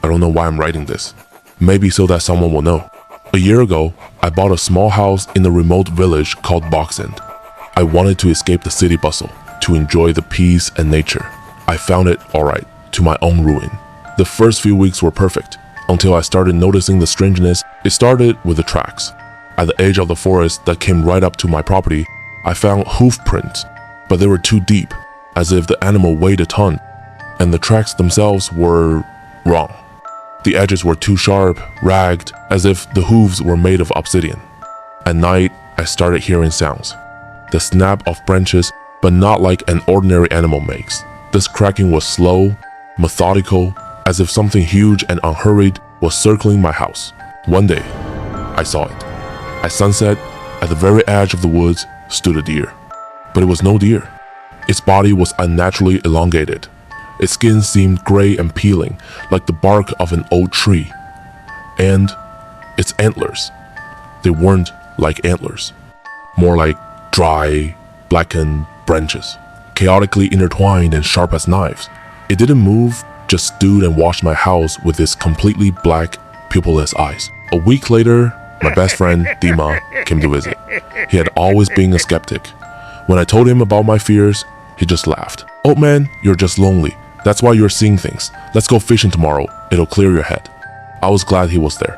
I don't know why I'm writing this. Maybe so that someone will know. A year ago, I bought a small house in a remote village called Box End. I wanted to escape the city bustle, to enjoy the peace and nature. I found it alright, to my own ruin. The first few weeks were perfect, until I started noticing the strangeness. It started with the tracks. At the edge of the forest that came right up to my property, I found hoof prints, but they were too deep, as if the animal weighed a ton, and the tracks themselves were wrong. The edges were too sharp, ragged, as if the hooves were made of obsidian. At night, I started hearing sounds. The snap of branches, but not like an ordinary animal makes. This cracking was slow, methodical, as if something huge and unhurried was circling my house. One day, I saw it. At sunset, at the very edge of the woods, stood a deer. But it was no deer. Its body was unnaturally elongated. Its skin seemed gray and peeling, like the bark of an old tree. And its antlers, they weren't like antlers, more like dry, blackened branches, chaotically intertwined and sharp as knives. It didn't move, just stood and watched my house with its completely black, pupilless eyes. A week later, my best friend, Dima, came to visit. He had always been a skeptic. When I told him about my fears, he just laughed. "Oh man, you're just lonely. That's why you're seeing things. Let's go fishing tomorrow. It'll clear your head." I was glad he was there.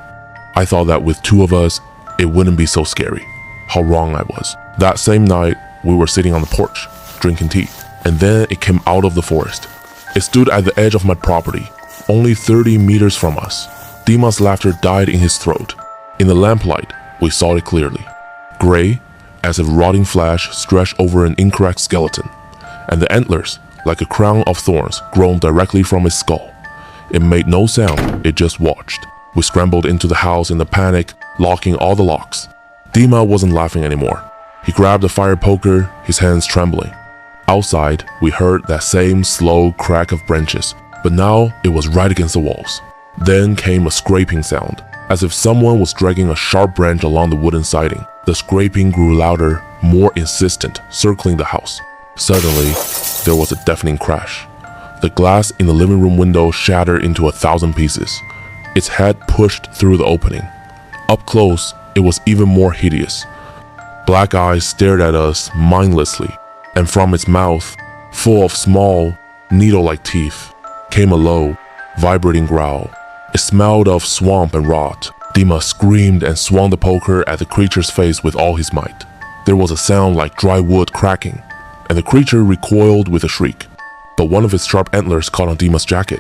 I thought that with two of us, it wouldn't be so scary. How wrong I was. That same night, we were sitting on the porch, drinking tea, and then it came out of the forest. It stood at the edge of my property, only 30 meters from us. Dima's laughter died in his throat. In the lamplight, we saw it clearly. Gray, as if rotting flesh stretched over an incorrect skeleton, and the antlers, like a crown of thorns, grown directly from its skull. It made no sound, it just watched. We scrambled into the house in a panic, locking all the locks. Dima wasn't laughing anymore. He grabbed the fire poker, his hands trembling. Outside, we heard that same slow crack of branches, but now it was right against the walls. Then came a scraping sound, as if someone was dragging a sharp branch along the wooden siding. The scraping grew louder, more insistent, circling the house. Suddenly, there was a deafening crash. The glass in the living room window shattered into 1,000 pieces. Its head pushed through the opening. Up close, it was even more hideous. Black eyes stared at us mindlessly, and from its mouth, full of small, needle-like teeth, came a low, vibrating growl. It smelled of swamp and rot. Dima screamed and swung the poker at the creature's face with all his might. There was a sound like dry wood cracking, and the creature recoiled with a shriek. But one of its sharp antlers caught on Dima's jacket.